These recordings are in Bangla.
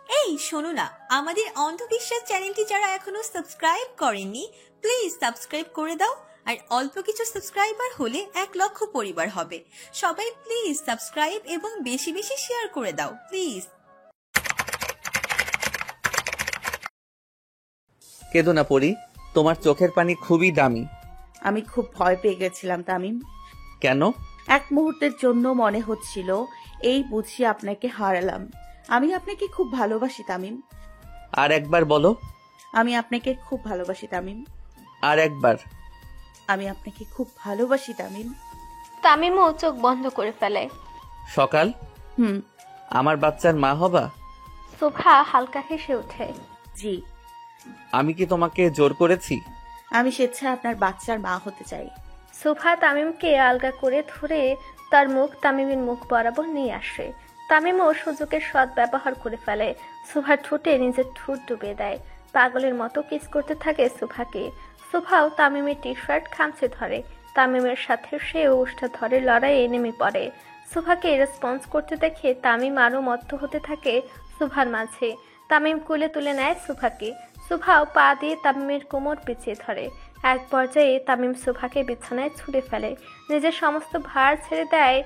এই শোনো না, আমাদের অন্ধবিশ্বাস চ্যানেলটি যারা এখনো সাবস্ক্রাইব করেননি প্লিজ সাবস্ক্রাইব করে দাও। আর অল্প কিছু সাবস্ক্রাইবার হলে 1,00,000 পরিবার হবে। সবাই প্লিজ সাবস্ক্রাইব এবং বেশি বেশি শেয়ার করে দাও প্লিজ। কেঁদো না পরি, তোমার চোখের পানি খুবই দামি। আমি খুব ভয় পেয়ে গেছিলাম তামিম। কেন? এক মুহূর্তের জন্য মনে হচ্ছিল এই বুঝি আপনাকে হারালাম। আমি আপনাকে খুব ভালোবাসি তামিম। আর একবার বলো। আমি আপনাকে খুব ভালোবাসি তামিম। আর একবার। আমি আপনাকে খুব ভালোবাসি তামিম। তামিমও চোখ বন্ধ করে ফেলে। সকাল, আমার বাচ্চার মা হবা? শোভা হালকা হেসে ওঠে। জি। আমি কি তোমাকে জোর করেছি? আমি স্বেচ্ছায় আপনার বাচ্চার মা হতে চাই। শোভা তামিমকে আলগা করে ধরে তার মুখ তামিমের মুখ বরাবর নিয়ে আসে। তামিমও সুযোগের সৎ ব্যবহার করে ফেলে। শোভার ঠোঁটে নিজের ঠোঁট ডুবিয়ে দেয়। পাগলের মতো কিস করতে থাকে শোভাকে। শোভাও তামিমের টি শার্ট খামচে ধরে। তামিমের সাথে সেও উষ্টা ধরে লড়াইয়ে নেমে পড়ে। শোভাকে রেসপন্স করতে দেখে তামিম আরও মত্ত হতে থাকে শোভার মাঝে। তামিম কোলে তুলে নেয় শোভাকে। শোভাও পা দিয়ে তামিমের কোমর পিছিয়ে ধরে। এক পর্যায়ে তামিম শোভাকে বিছানায় ছুঁড়ে ফেলে। নিজের সমস্ত ভার ছেড়ে দেয়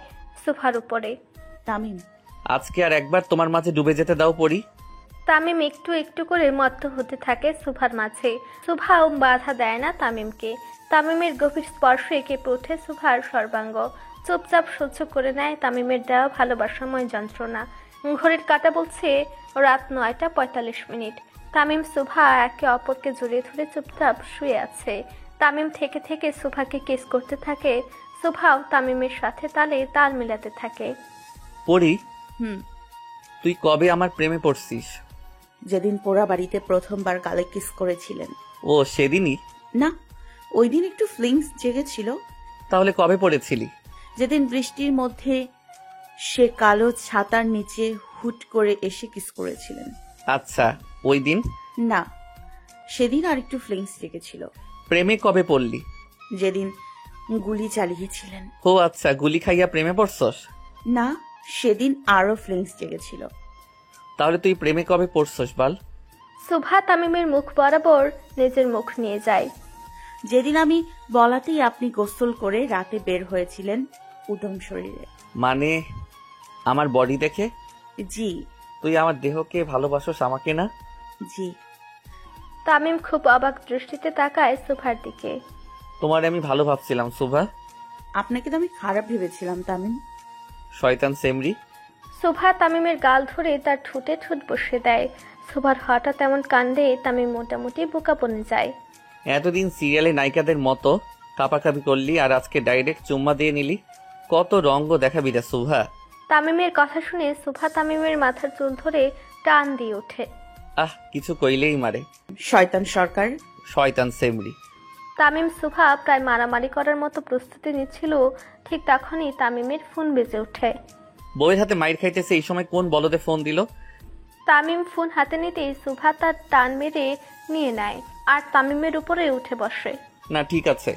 শোভার উপরে। তামিম, আজকে আর একবার তোমার মাঝে ডুবে যেতে দাও পরি। তামিম একটু একটু করে মত্ত হতে থাকে শোভার মাঝে। শোভাও বাধা দেয় না তামিমকে। তামিমের গভীর স্পর্শে কেঁপে ওঠে শোভার সর্বাঙ্গ। চুপচাপ সহ্য করে নেয় তামিমের দেওয়া ভালোবাসাময় যন্ত্রণা। ঘড়ির কাঁটা বলছে রাত 9:45। তামিম শোভা একে অপরকে জড়িয়ে ধরে চুপচাপ শুয়ে আছে। তামিম থেকে থেকে শোভাকে কিস করতে থাকে। শোভাও তামিমের সাথে তালে তাল মিলাতে থাকে। পরি, তুই কবে আমার প্রেমে পড়ছিস? যেদিন পোড়া বাড়িতে প্রথমবার গালে কিস করেছিলেন। ও সেদিনই? না, ওই দিন একটু ফিলিংস জেগেছিল। তাহলে কবে পড়েছিলি? যেদিন বৃষ্টির মধ্যে সে কালো ছাতার নিচে হুট করে এসে কিস করেছিলেন। আচ্ছা, ওই দিন? না, সেদিন আর একটু ফিলিংস জেগেছিল। প্রেমে কবে পড়লি? যেদিন গুলি চালিয়েছিলেন। ও আচ্ছা, গুলি খাইয়া প্রেমে পড়ছস? না, সেদিন আরো ফিলিংস জেগেছিল। তাহলে তুই প্রেমে কবে পড়ছস বল? শোভা তামিমের মুখ বরাবর নিজের মুখ নিয়ে যায়। যেদিন আমি বলাতেই আপনি গোসল করে রাতে বের হয়েছিলেন উদম শরীরে। মানে আমার বডি দেখে? জি। তুই আমার দেহকে ভালোবাসোস, আমাকে না? জি। তামিম খুব অবাক দৃষ্টিতে তাকায় শোভার দিকে। তোমার আমি ভালো ভাবছিলাম শোভা। আপনাকে তো আমি খারাপ ভেবেছিলাম তামিম। শয়তান সেমরি। শোভা তামিমের গাল ধরে তার ঠোঁটে ঠোঁট বসে দেয়। শোভার হঠাৎ এমন কাণ্ডে তামিম মোটামুটি বোকা বনে যায়। এতদিন সিরিয়ালে নায়িকাদের মতো কাপাকাপি করলি, আর আজকে ডাইরেক্ট চুম্মা দিয়ে নিলি। কত রঙ্গ দেখাবি রে শোভা। তামিমের কথা শুনে শোভা তামিমের মাথার চুল ধরে টান দিয়ে ওঠে। কিছু কইলেই মারে। শয়তান সরকার। শয়তান সেমরি। তামিম শোভা প্রায় মারামারি করার মতো প্রস্তুতি নিচ্ছিল। ঠিক তখনই তামিমের ফোন বেজে ওঠে। বউয়ের হাতে মাইর খাইতেছে, এই সময় কোন বলদে ফোন দিল? তামিম ফোন হাতে নিতেই শোভা তার টান মেরে নিয়ে নেয় আর তামিমের উপরে উঠে বসে। না ঠিক আছে,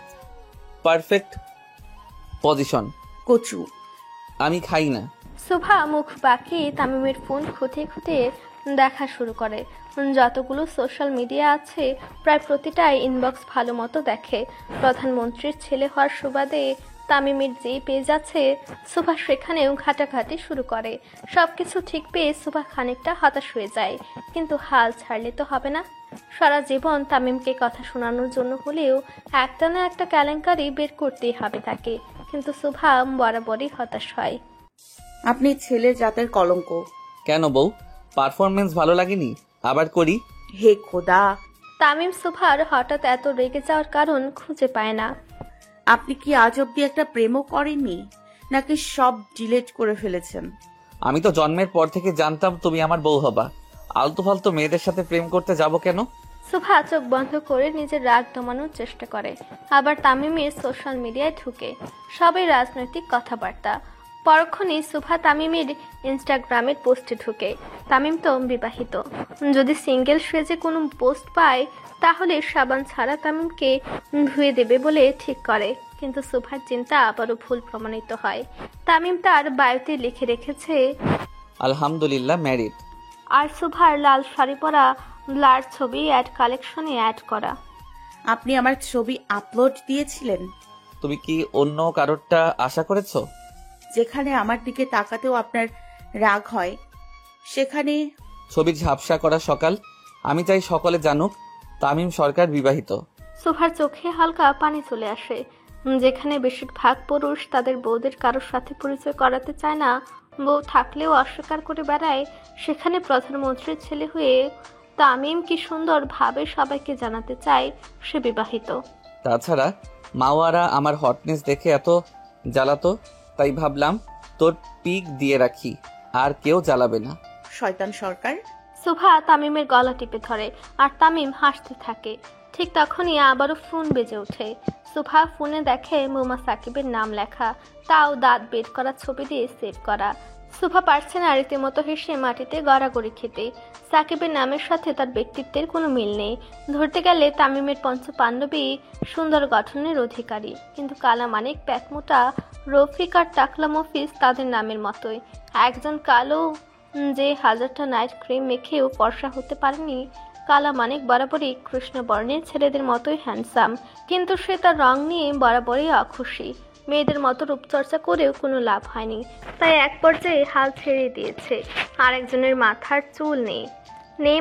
পারফেক্ট পজিশন। কচু। আমি খাই না। শোভা মুখ বাঁকিয়ে তামিমের ফোন খুঁতে খুঁতে দেখা শুরু করে। যতগুলো সোশ্যাল মিডিয়া আছে প্রায় প্রতিটাই ইনবক্স ভালো মতো দেখে। প্রধানমন্ত্রীর ছেলে হওয়ার সুবাদে তামিমের যে পেজ আছে শোভা সেখানেও ঘাটাঘাটি শুরু করে। সবকিছু ঠিক পেয়ে শোভা খানিকটা হতাশ হয়ে যায়, কিন্তু হাল ছাড়লে তো হবে না। সারা জীবন তামিমকে কথা শোনানোর জন্য হলেও একটা না একটা কেলেঙ্কারি বের করতেই হবে তাকে, কিন্তু শোভা বরাবরই হতাশ হয়। আপনি ছেলে জাতের কলঙ্ক। কেন বউ, পারফরমেন্স ভালো লাগেনি? আবার করি? হে খোদা। তামিম শোভার হঠাৎ এত রেগে যাওয়ার কারণ খুঁজে পায় না। আপনি কি আজ অব্দি একটা প্রেমও করেননি, নাকি সব ডিলিট করে ফেলেছেন? আমি তো জন্মের পর থেকে জানতাম তুমি আমার বউ হবা। আলতু ফালতু মেয়েদের সাথে প্রেম করতে যাব কেন? শোভা চোখ বন্ধ করে নিজের রাগ দমানোর চেষ্টা করে। আবার তামিমের সোশ্যাল মিডিয়ায় ঢুকে। সবই রাজনৈতিক কথাবার্তা। পরক্ষণেই শোভা তামিমের ইনস্টাগ্রামের পোস্টে ঢুকে। তামিম তো বিবাহিত। যদি সিঙ্গেল সেজে কোনো পোস্ট পায় তাহলে সাবান ছাড়া তামিমকে ধুয়ে দেবে বলে ঠিক করে, কিন্তু শোভার চিন্তা আবারও ভুল প্রমাণিত হয়। তামিম তার বায়োতে লিখে রেখেছে, আলহামদুলিল্লাহ ম্যারিড। আর সুভার লাল শাড়ি পরা ব্লার ছবি অ্যাড কালেকশনে অ্যাড করা। আপনি আমার ছবি আপলোড দিয়েছিলেন? তুমি কি অন্য কারোরটা আশা করেছো? যেখানে আমার দিকে তাকাতেও আপনার রাগ হয়, সেখানে ছবির ঝাপসা করা সকাল। আমি চাই সকলে জানুক তামিম সরকার বিবাহিত। সুভার চোখে হালকা পানি চলে আসে। যেখানে বেশিরভাগ পুরুষ তাদের বউদের কারোর সাথে পরিচয় করাতে চায় না, বউ থাকলেও অস্বীকার করে বেড়ায়, সেখানে প্রধানমন্ত্রীর ছেলে হয়ে তামিম কি সুন্দর ভাবে সবাইকে জানাতে চায় সে বিবাহিত। তাছাড়া মাওয়ারা আমার হটনেস দেখে এত জ্বালাতো, তাই ভাবলাম তোর পিক দিয়ে রাখি, আর কেউ জ্বালাবে না। শয়তান সরকার। সুভা তামিমের গলা টিপে ধরে আর তামিম হাসতে থাকে। ঠিক তখনই আবারও ফোন বেজে ওঠে। সুভা ফোনে দেখে মোমা সাকিবের নাম লেখা, তাও দাঁত বের করা ছবি দিয়ে সেভ করা। সুভা পারছে না রীতিমতো হেসে মাটিতে গড়াগড়ি খেতে। সাকিবের নামের সাথে তার ব্যক্তিত্বের কোনো মিল নেই। ধরতে গেলে তামিমের পঞ্চপাণ্ডবী সুন্দর গঠনের অধিকারী, কিন্তু কালামানিক, প্যাকমোটা, রফিক আর টাকলা মফিজ তাদের নামের মতোই। একজন কালো যে হাজারটা নাইট ক্রিম মেখেও ফর্সা হতে পারেনি, কালা মানিক বরাবরই কৃষ্ণবর্ণের ছেলেদের মতোই হ্যান্ডসাম, কিন্তু সে তার রং নিয়ে বরাবরই অখুশি। মেয়েদের মতো রূপচর্চা করেও কোনো লাভ হয়নি, তাই এক পর্যায়ে হাল ছেড়ে দিয়েছে। আরেকজনের মাথার চুল নেই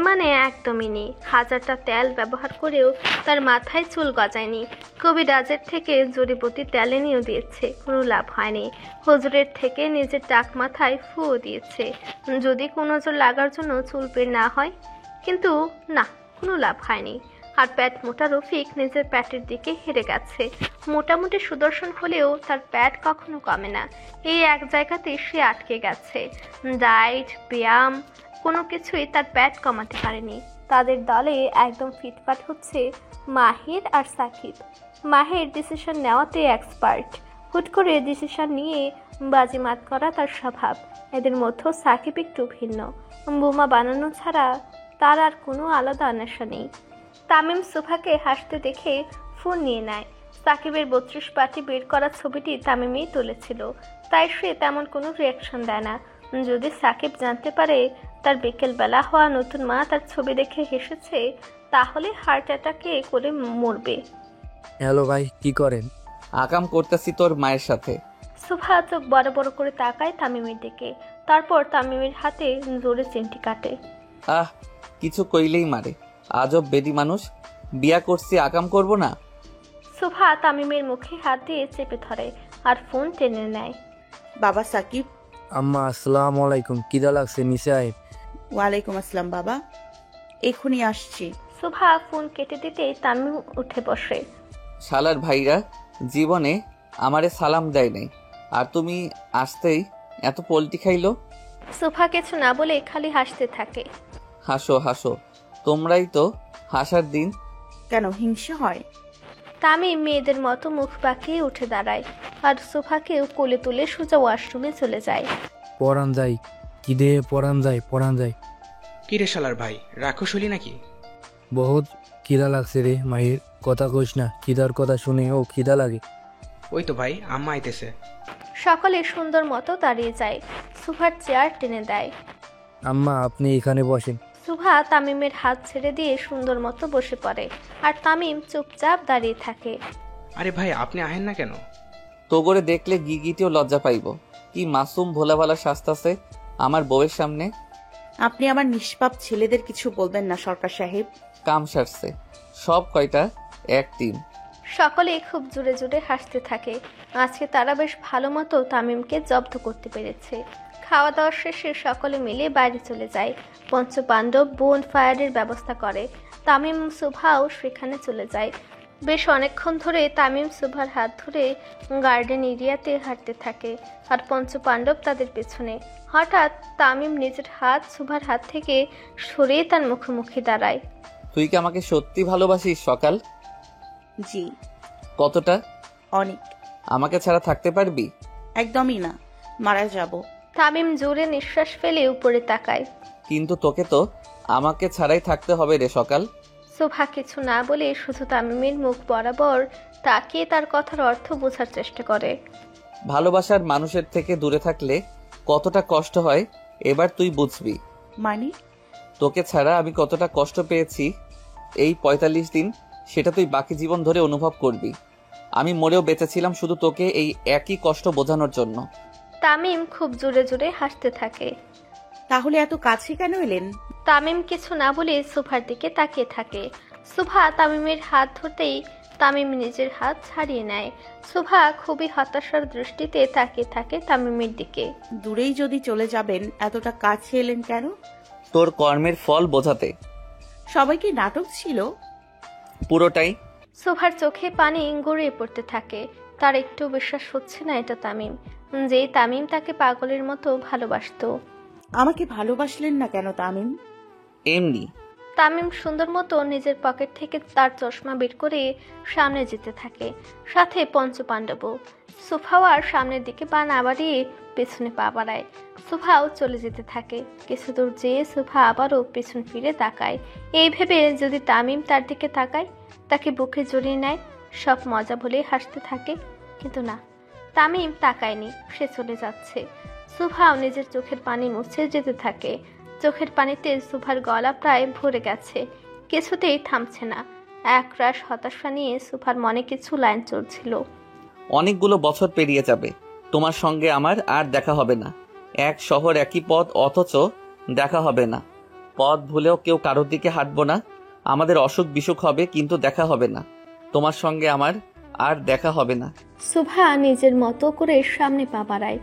মানে একদমই নেই। হাজারটা তেল ব্যবহার করেও তার মাথায় চুল গজায়নি। কবিরাজের থেকে জড়িবুটি তেল এনেও দিয়েছে, কোনো লাভ হয়নি। হুজুরের থেকে নিজের টাক মাথায় ফুও দিয়েছে, যদি কোনো নজর লাগার জন্য চুল বের না হয়, কিন্তু না, কোনো লাভ হয়নি। আর প্যাট মোটা রফিক নিজের প্যাটের দিকে হেরে গেছে। মোটামুটি সুদর্শন হলেও তার প্যাট কখনো কমে না। এই এক জায়গাতে সে আটকে গেছে। ডায়েট, ব্যায়াম, কোনো কিছুই তার প্যাট কমাতে পারেনি। তাদের দলে একদম ফিটফাট হচ্ছে মাহির আর সাকিব। মাহির ডিসিশন নেওয়াতে এক্সপার্ট, হুট করে ডিসিশন নিয়ে বাজিমাত করা তার স্বভাব। এদের মধ্যেও সাকিব একটু ভিন্ন, বোমা বানানো ছাড়া তার আর কোনো আলাদা নেশা নেই। তামিম সুফাকে হাসতে দেখে ফোন নিয়ে নেয়। সাকিবের 32 পাটি বের করা ছবিটি তামিমই তুলেছিল, তাই সে তেমন কোনো রিয়াকশন দেয় না। যদি সাকিব জানতে পারে তার বিকেলবেলা হওয়া নতুন মা তার ছবি দেখে হেসেছে, তাহলে হার্ট অ্যাটাকে করে মরবে। হ্যালো ভাই, কি করেন? আকাম করতেছি তোর মায়ের সাথে। সুফা চোখ বড় বড় করে তাকায় তামিমের দিকে, তারপর তামিমের হাতে জোরে চিমটি কাটে। আহ, কিছু কইলেই মারে, আজব বেদি মানুষ। বিয়া করছি, আকাম করব না? সুফা তামিমের মুখে হাত দিয়ে চেপে ধরে আর ফোন টেনে নেয়। বাবা সাকিব। আম্মা আসসালামু আলাইকুম, কিদা লাগছে নিচে আয়। ওয়ালাইকুম আসসালাম বাবা, এখনই আসছি। সুভা ফোন কেটে দিতে তামিম উঠে বসে। শালার ভাইরা জীবনে আমারে সালাম দেয় নাই, আর তুমি আসতেই এত পল্টি খাইলো। সুভা কিছু না বলে খালি হাসতে থাকে। হাসো হাসো, তোমরাই তো হাসার দিন। কেন হিংসা হয়? তামিম মেয়েদের মতো মুখ বাঁকিয়ে উঠে দাঁড়ায় আর সোফাকেও কোলে তুলে সোজা ওয়াশরুমে চলে যায়। পরান যাই, কিদে পরান যায়। কিরে শালার ভাই, রাক্ষস হলি নাকি? বহুত খিদা লাগছে রে মাহির, কথা কইস না, খিদার কথা শুনে ও খিদা লাগে। ওই তো ভাই, আম্মা আইতেছে। সকলে সুন্দর মতো দাঁড়িয়ে যায়। সুভার চেয়ার টেনে দেয়। আম্মা আপনি এখানে বসেন। সুভা তামিমের হাত ছেড়ে দিয়ে সুন্দর মতো বসে পড়ে আর তামিম চুপচাপ দাঁড়িয়ে থাকে। আরে ভাই, আপনি আহেন না কেন? তো করে দেখলে গিগিটিও লজ্জা পাইব। কি মাসুম ভোলা ভালা শাস্তাছে আমার বউয়ের সামনে। আপনি আমার নিষ্পাপ ছেলেদের কিছু বলবেন না সরকার সাহেব। কাম সারছে, সব কয়টা এক টিম। সকলে খুব জোরে জোরে হাসতে থাকে। আজকে তারা বেশ ভালো মতো তামিমকে জব্দ করতে পেরেছে। খাওয়া দাওয়ার শেষে সকলে মিলে বাইরে চলে যায়। পঞ্চপাণ্ডব বোন ফায়ারের ব্যবস্থা করে। তামিম সুভাও সেখানে চলে যায়। বেশ অনেকক্ষণ ধরে তামিম সুভার হাত ধরে গার্ডেন এরিয়াতে হাঁটতে থাকে আর পঞ্চপাণ্ডব তাদের পেছনে। হঠাৎ তামিম নিজের হাত সুভার হাত থেকে সরিয়ে তার মুখোমুখি দাঁড়ায়। তুই কি আমাকে সত্যি ভালোবাসিস সকাল? জি। কতটা? অনেক। আমাকে ছাড়া থাকতে পারবি? একদমই না, মারা যাব। তামিম জোরে নিঃশ্বাস ফেলে উপরে তাকায়। কিন্তু তোকে তো আমাকে ছাড়াই থাকতে হবে রে সকাল। সুভা কিছু না বলে শুধু তামিমের মুখ বরাবর তাকিয়ে তার কথার অর্থ বোঝার চেষ্টা করে। ভালোবাসার মানুষের থেকে দূরে থাকলে কতটা কষ্ট হয় এবার তুই বুঝবি। মানে তোকে ছাড়া আমি কতটা কষ্ট পেয়েছি এই ৪৫ দিন, সেটা তুই বাকি জীবন ধরে অনুভব করবি। আমি মরেও বেঁচেছিলাম শুধু তোকে এই একই কষ্ট বোঝানোর জন্য। তামিম খুব জোরে জোরে হাসতে থাকে। তাহলে এত কাছে কেন এলেন? তামিম কিছু না বলে সুভার দিকে তাকিয়ে থাকে। সুভা তামিমের হাত ধরতেই তামিম নিজের হাত ছাড়িয়ে নেয়। সুভা খুবই হতাশার দৃষ্টিতে তাকিয়ে থাকে তামিমের দিকে। দূরেই যদি চলে যাবেন, এতটা কাছে এলেন কেন? তোর কর্মের ফল বোঝাতে। সবাই কি নাটক ছিল? পুরোটাই। সুভার চোখে পানি গড়িয়ে পড়তে থাকে। তার একটু বিশ্বাস হচ্ছে না এটা তামিম, যে তামিম তাকে পাগলের মতো ভালোবাসতো। আমাকে ভালোবাসলেন না কেন তামিম? এমনি। তামিম সুন্দর মতো নিজের পকেট থেকে তার চশমা বের করে সামনে যেতে থাকে, সাথে পঞ্চপাণ্ডব। সোফাও আর সামনের দিকে পা না বাড়িয়ে পেছনে পা বাড়ায়। সোফাও চলে যেতে থাকে। কিছু দূর যেয়ে সোফা আবারও পেছন ফিরে তাকায়, এই ভেবে যদি তামিম তার দিকে তাকায়, তাকে বুকে জড়িয়ে নেয়, সব মজা বলে হাসতে থাকে। কিন্তু না, তামিম তাকায়নি, সে চলে যাচ্ছে। সোফাও নিজের চোখের পানি মুছে যেতে থাকে। চোখের পানিতে সুভার গলা প্রায় ভরে গেছে, কিছুতেই থামছে না। একরাশ হতাশা নিয়ে সুভার মনে কিছু লাইন চলছিল। অনেকগুলো বছর পেরিয়ে যাবে, তোমার সঙ্গে আমার আর দেখা হবে না। এক শহর, একই পথ, অথচ দেখা হবে না। পথ ভুলেও কেউ কারোর দিকে হাঁটবো না। আমাদের অসুখ বিসুখ হবে, কিন্তু দেখা হবে না। তোমার সঙ্গে আমার আর দেখা হবে না। সুভা নিজের মতো করে সামনে পা বাড়ায়।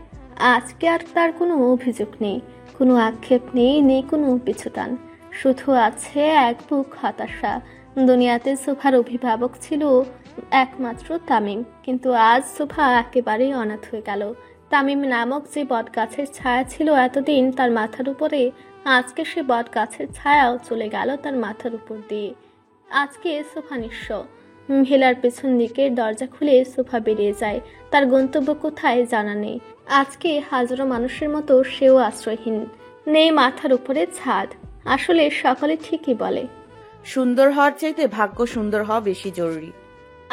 আজকে আর তার কোনো অভিযোগ নেই, কোনো আক্ষেপ নেই, নেই কোনো পিছুটান, শুধু আছে এক বুক হতাশা। দুনিয়াতে সুভার অভিভাবক ছিল একমাত্র তামিম, কিন্তু আজ সুভা একেবারেই অনাথ হয়ে গেল। তামিম নামক যে বট গাছের ছায়া ছিল এতদিন তার মাথার উপরে, আজকে সে বট গাছের ছায়াও চলে গেল তার মাথার উপর দিয়ে। আজকে সুভা নিঃস্ব। ভেলার পেছন দিকের দরজা খুলে সোফা বেরিয়ে যায়। তার গন্তব্য কোথায় জানা নেই। আজকে হাজারো মানুষের মতো সেও আশ্রয়হীন, নেই মাথার উপরে ছাদ। আসলে সকলে ঠিকই বলে, সুন্দর হওয়ার চাইতে ভাগ্য সুন্দর হওয়া বেশি জরুরি।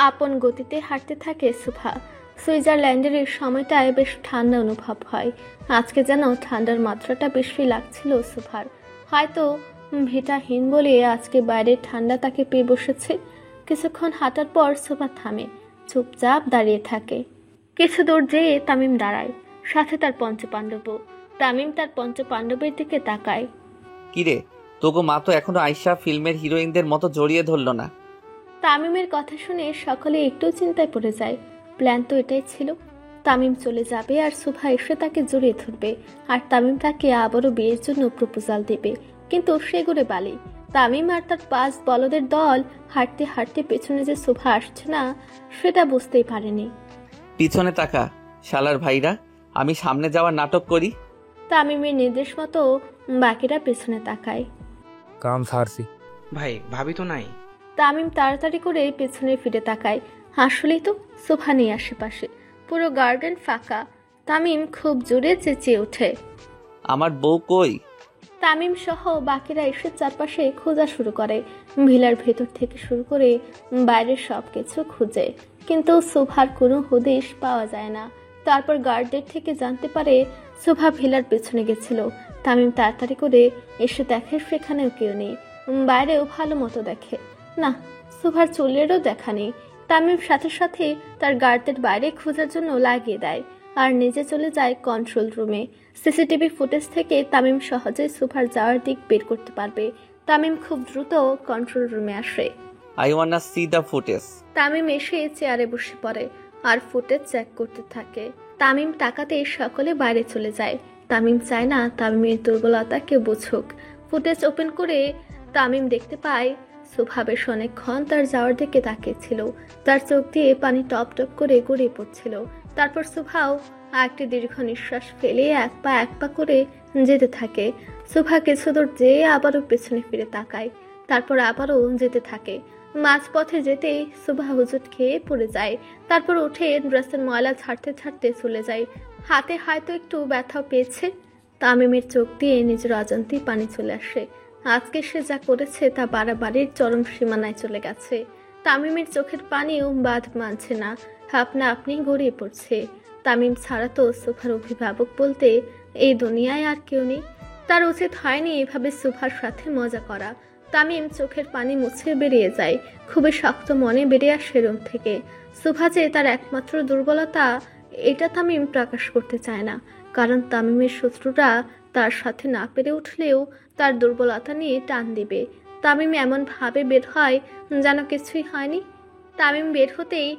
আপন গতিতে হাঁটতে থাকে সোফা। সুইজারল্যান্ডের এই সময়টায় বেশ ঠান্ডা অনুভব হয়। আজকে যেন ঠান্ডার মাত্রাটা বেশি লাগছিল সোফার। হয়তো ভিটাহীন বলে আজকে বাইরের ঠান্ডা তাকে পেয়ে বসেছে। কিছুক্ষণ হাঁটার পর সোফা থামে, চুপচাপ দাঁড়িয়ে থাকে। কিছু দূর যেয়ে তামিম দাঁড়ায়, সাথে তার পঞ্চপাণ্ডব। তামিম তার পঞ্চপাণ্ডবের দিকে তাকায়। কিরে, তোগো মা তো এখনো আয়শা ফিল্মের হিরোইনদের মতো জড়িয়ে ধরলো না। তামিমের কথা শুনে সকলে একটু চিন্তায় পড়ে যায়। প্ল্যান তো এটাই ছিল, তামিম চলে যাবে আর সুভা এসে তাকে জড়িয়ে ধরবে, আর তামিম তাকে আবারও বিয়ের জন্য প্রপোজাল দেবে। কিন্তু সে ঘুরে বালি। তামিম আর তার ৫ বলদের দল হাঁটতে হাঁটতে পেছনে যে সুভা আসছে না, সেটা বুঝতেই পারেনি। পিছনে তাকা শালার ভাইরা, আমি সামনে যাওয়ার নাটক করি। তামিমের নির্দেশ মতো বাকিরা পেছনে তাকায়। কাম সারছি। ভাই, ভাবি তো নাই। তামিম তাড়াতাড়ি করে পেছনে ফিরে তাকায়। আসলেই তো সোফা নেই আশেপাশে, পুরো গার্ডেন ফাঁকা। তামিম খুব জোরে চেঁচিয়ে ওঠে, আমার বউ কই? তামিম সহ বাকিরা এসে চারপাশে খোঁজা শুরু করে। ভিলার ভেতর থেকে শুরু করে বাইরের সবকিছু খুঁজে, কিন্তু সোফার কোনো হদিশ পাওয়া যায় না। তারপর গার্ডদের থেকে জানতে পারে সোফা ভিলার পেছনে গেছিল। তামিম তাড়াতাড়ি করে এসে দেখে সেখানেও কেউ নেই। বাইরেও ভালো মতো দেখে না, সোফার চুলেরও দেখা নেই। তামিম সাথে সাথে তার গার্ডদের বাইরে খোঁজার জন্য লাগিয়ে দেয় আর নিজে চলে যায় কন্ট্রোল রুমে। সিসিটিভি ফুটেজ থেকে তামিম সহজেই সোফার যাওয়ার দিক বের করতে পারবে। তামিম খুব দ্রুত কন্ট্রোল রুমে আসে। I ওয়ান্না C the footage. Tamim এসে চেয়ারে বসে পড়ে আর ফুটেজ চেক করতে থাকে। তামিম তাকাতে সকলে বাইরে চলে যায়। তামিম চায় না তামিমের দুর্বলতা কেউ বুঝুক। ফুটেজ ওপেন করে তামিম দেখতে পায় সোফা বেশ অনেকক্ষণ তার যাওয়ার দিকে তাকিয়েছিল। তার চোখ দিয়ে পানি টপ টপ করে গড়িয়ে পড়ছিল। তারপর সোফাও একটি দীর্ঘ নিঃশ্বাস ফেলে এক পা করে যেতে থাকে। সোফা কিছু দূর যেয়ে আবারও পেছনে ফিরে তাকায়, তারপর আবারও যেতে থাকে। মাঝপথে যেতেই সোফা হুজুট খেয়ে পড়ে যায়। তারপর উঠে ড্রেসের ময়লা ছাড়তে ছাড়তে চলে যায়। হাতে হয়তো একটু ব্যথাও পেয়েছে। তামিমের চোখ দিয়ে নিজের অজান্তেই পানি চলে আসে। আজকে সে যা করেছে তা বাড়াবাড়ির চরম সীমানায় চলে গেছে। তামিমের চোখের পানিও বাঁধ মানছে না, আপনা আপনি গড়িয়ে পড়ছে। তামিম ছাড়া তো সোফার অভিভাবক বলতে এই দুনিয়ায় আর কেউ নেই। তার উচিত হয়নি এভাবে সুভার সাথে মজা করা। তামিম চোখের পানি মুছে বেরিয়ে যায়, খুবই শক্ত মনে বেরিয়ে আসে রুম থেকে। সুভা যে তার একমাত্র দুর্বলতা, এটা তামিম প্রকাশ করতে চায় না, কারণ তামিমের শত্রুরা তার সাথে না পেরে উঠলেও তার দুর্বলতা নিয়ে টান দিবে। তামিম এমন ভাবে বের হয় যেন কিছুই হয়নি। তামিম বের হতেই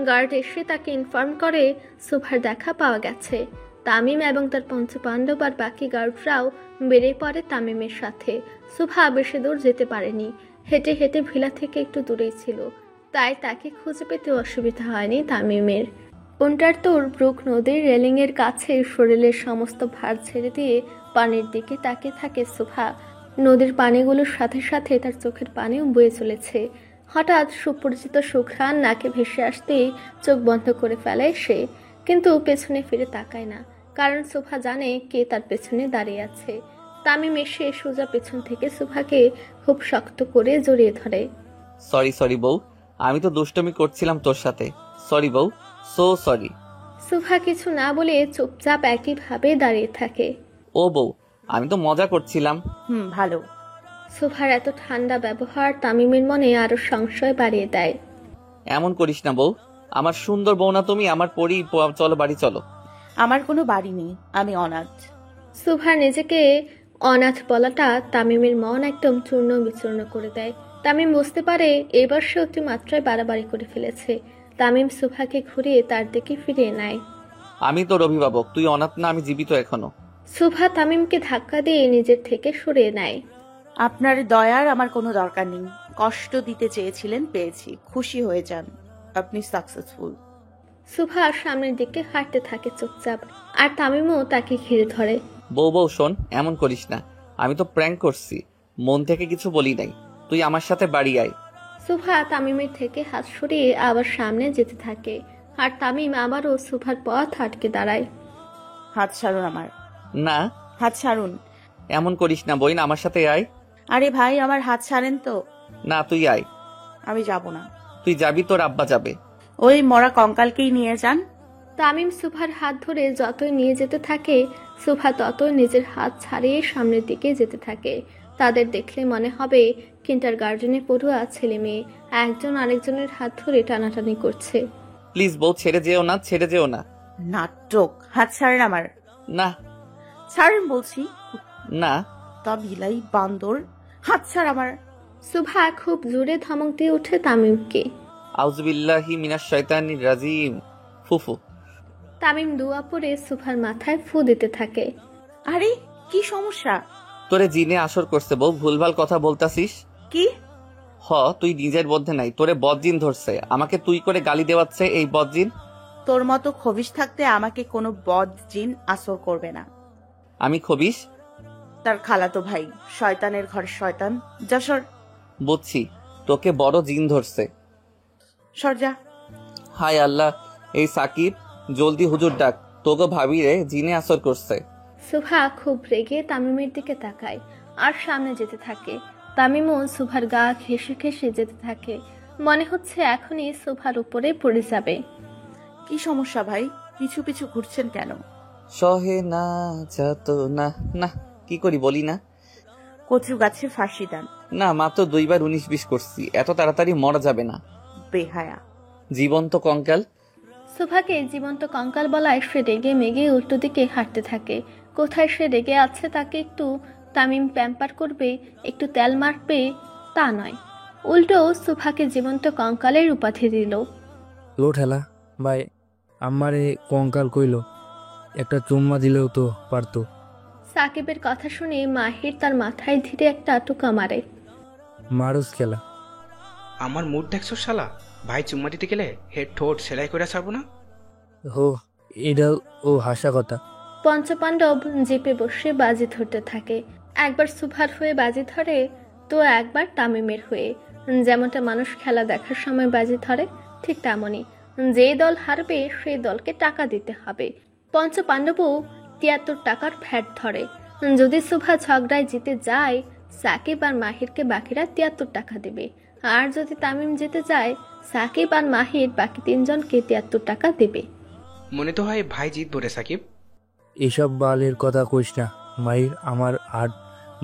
গার্ড এসে তাকে ইনফর্ম করে সুভার দেখা পাওয়া গেছে। তামিম এবং তার পঞ্চপাণ্ডব আর বাকি গার্ডরাও বেরিয়ে পড়ে তামিমের সাথে। সুভা বেশি দূর যেতে পারেনি, হেঁটে হেঁটে ভিলা থেকে একটু দূরেই ছিল, তাই তাকে খুঁজে পেতে অসুবিধা হয়নি তামিমের। উন্টারতোর ব্রুক নদীর রেলিংয়ের কাছে শরীরের সমস্ত ভার ছেড়ে দিয়ে পানির দিকে তাকিয়ে থাকে সুভা। নদীর পানিগুলোর সাথে সাথে তার চোখের পানিও বয়ে চলেছে। হঠাৎ সুপরিচিত সুঘ্রাণ নাকে ভেসে আসতেই চোখ বন্ধ করে ফেলে সে, কিন্তু পেছনে ফিরে তাকায় না, কারণ সুভা জানে কে তার পেছনে দাঁড়িয়ে আছে। তামিম এসে সোজা পেছন থেকে সুভাকে খুব শক্ত করে জড়িয়ে ধরে। সরি বউ, আমি তো দুষ্টমি করছিলাম তোর সাথে। সরি বউ, সো সরি। সুভা কিছু না বলে চুপচাপ একইভাবে দাঁড়িয়ে থাকে। ও বউ, আমি তো মজা করছিলাম। ভালো। সুভার এত ঠান্ডা ব্যবহার তামিমের মনে আরো সংশয় বাড়িয়ে দেয়। এমন করিস না বউ, আমার সুন্দর বউ না তুমি? আমার পরি, চলো বাড়ি চলো। আমার কোনো বাড়ি নেই, আমি অনাথ। সুভা নিজেকে অনাথ বলাটা তামিমের মন একদম চূর্ণ বিচূর্ণ করে দেয়। তামিম বুঝতে পারে এবার সে অতিমাত্রায় বাড়াবাড়ি করে ফেলেছে। তামিম সুভাকে ঘুরিয়ে তার দিকে ফিরিয়ে নেয়। আমি তোর অভিভাবক, তুই অনাথ না, আমি জীবিত এখনো। সুভা তামিমকে ধাক্কা দিয়ে নিজের থেকে সরিয়ে নেয়। আপনার দয়ার আমার কোনো দরকার নেই। কষ্ট দিতে চেয়েছিলেন, পেয়েছি, খুশি হয়ে যান। আপনি সাকসেসফুল। সুভা সামনের দিকে হাঁটতে থাকে চুপচাপ, আর তামিমও তাকে ঘিরে ধরে। বউ শোন, এমন করিস না, আমি তো প্র্যাঙ্ক করছি, মন থেকে কিছু বলি নাই। তুই আমার সাথে বাড়ি আয়। সুভা তামিমের থেকে হাত সরিয়ে আবার সামনে যেতে থাকে, আর তামিম আবারও সুভার পথ আটকে দাঁড়ায়। হাত ছাড়ুন আমার। না, হাত ছাড়ুন। এমন করিস না বইন, আমার সাথে আয়। আরে ভাই, আমার হাত ছাড়েন তো। না, তুই আয়। আমি যাব না। তুই যাবি, তোর আব্বা যাবে। ওই মরা কঙ্কালকেই নিয়ে যান। তামিম সুভার হাত ধরে যতই নিয়ে যেতে থাকে, সুভা ততই নিজের হাত ছাড়িয়ে সামনের দিকে যেতে থাকে। তাদের দেখলে মনে হবে কিন্টার গার্ডেনে পড়ুয়া ছেলে মেয়ে একজন আরেকজনের হাত ধরে টানাটানি করছে। প্লিজ বউ, ছেড়ে যেও না, ছেড়ে যেও না। নাটক। হাত ছাড়েন আমার। না। ছাড়েন বলছি। না। তা বিলাই বান্দর, হাত ছাড় আমার। সুভা খুব জোরে ধমক দিয়ে উঠে তামিমকে। আউযুবিল্লাহি মিনাশ শাইতানির রাজিম। ফুফু। তামিম দোয়া পড়ে সুভার মাথায় ফু দিতে থাকে। আরে কি সমস্যা? তোরে জিনে আসর করছে বউ, ভুলভাল কথা বলতাছিস। কি? তুই নিজের মধ্যে নাই, তোরে বদজিন ধরছে, আমাকে তুই করে গালি দেওয়াচ্ছে এই বদজিন। তোর মতো খবিশ থাকতে আমাকে কোনো বদ জিন আসর করবে না। আমি খবিস? তার খালাতো ভাই, শয়তানের ঘর শয়তান। যা সর। বুঝছি, তোকে বড় জিন ধরছে। সর যা। হায় আল্লাহ, এই সাকিব জলদি হুজুর ডাক, তোকে ভাবি রে জিনে আসর করছে। সুভা খুব রেগে তামিমের দিকে তাকায় আর সামনে যেতে থাকে। তামিমও সুভার গা ঘেঁষে ঘেঁষে যেতে থাকে, মনে হচ্ছে এখনই সুভার উপরে পড়ে যাবে। কি সমস্যা ভাই? পিছু পিছু ঘুরছেন কেন? সহে না যাত না। না, কি করি বলি না। কচু গাছে ফাঁসি দেন। না, মাত্র 2 বার 19-20 করছি, এত তাড়াতাড়ি মরা যাবে না। বেহায়া। জীবন্ত কঙ্কাল। সুভাকে জীবন্ত কঙ্কাল বলায় সে রেগে মেগে উল্টো দিকে হাঁটতে থাকে। কোথায় সে রেগে আছে তাকে একটু তামিম প্যাম্পার করবে, একটু তেল মারবে, তা নয়, উল্টো সুভাকে জীবন্ত কঙ্কালের উপাধি দিল। লো ঠেলা ভাই, আমারে কঙ্কাল কইল, একটা চুম্মা দিলেও তো পারতো। সাকিবের কথা শুনে মাহির তার মাথায় ধীরে একটা টোকা মারে। মারুস খেলা। আমার মুড দেখছো শালা? ভাই চুম্মা দিতে গেলে হেড ঠোঁট সেলাই করে ছাড়বো না? হো, এটা ও হাসা কথা। পঞ্চপাণ্ডব জিপে বসে বাজি ধরতে থাকে। একবার সুভার হয়ে বাজি ধরে, তো একবার তামিমের হয়ে। যেমনটা মানুষ খেলা দেখার সময় বাজি ধরে, ঠিক তেমনই যে দল হারবে সেই দলকে টাকা দিতে হবে। পঞ্চপাণ্ডবও 73 টাকার ফ্যাট ধরে। যদি সুভা ঝগড়ায় জিতে যায়, সাকিব আর মাহিরকে বাকিরা 73 টাকা দেবে, আর যদি তামিম জিতে যায়, সাকিব আর মাহির বাকি 3 জনকে 73 টাকা দেবে। মনে তো হয় ভাই জিতবো রে সাকিব। এসব বালের কথা কইস না, মায়ের আমার হার্ট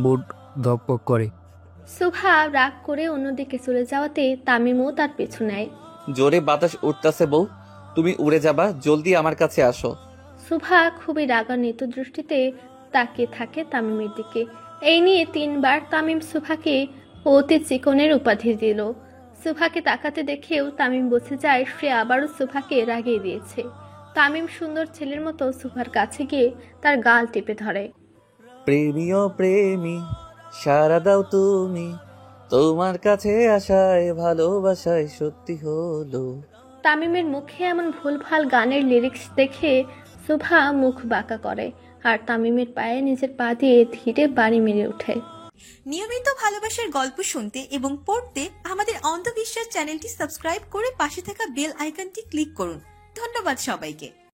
বুট ধকপক করে। সুভা রাগ করে অন্যদিকে চলে যাওয়াতে তামিমও তার পিছু নেয়। জোরে বাতাস উঠতাছে বউ, তুমি উড়ে যাবা, জলদি আমার কাছে আসো। সুভা খুবই রাগান্বিত দৃষ্টিতে তাকিয়ে থাকে তামিমের দিকে। এই নিয়ে 3 বার তামিম সুভাকে অতি চিকনের উপাধি দিল। সুভাকে তাকাতে দেখেও তামিম বুঝে যায় সে আবারও সুভাকে রাগিয়ে দিয়েছে। তামিম সুন্দর ছেলের মতো সুভার কাছে গিয়ে তার গাল টিপে ধরে। প্রেমী ও প্রেমী সারা দাও তুমি, তোমার কাছে আসায় ভালোবাসায় সত্যি হলো। তামিমের মুখে এমন ভুলভাল গানের লিরিক্স দেখে সুভা মুখ বাঁকা করে আর তামিমের পায়ে নিজের পা দিয়ে ধীরে বাড়ি মেরে ওঠে। নিয়মিত ভালোবাসার গল্প শুনতে এবং পড়তে আমাদের অন্ধবিশ্বাস চ্যানেলটি সাবস্ক্রাইব করে পাশে থাকা বেল আইকনটি ক্লিক করুন। ধন্যবাদ সবাইকে।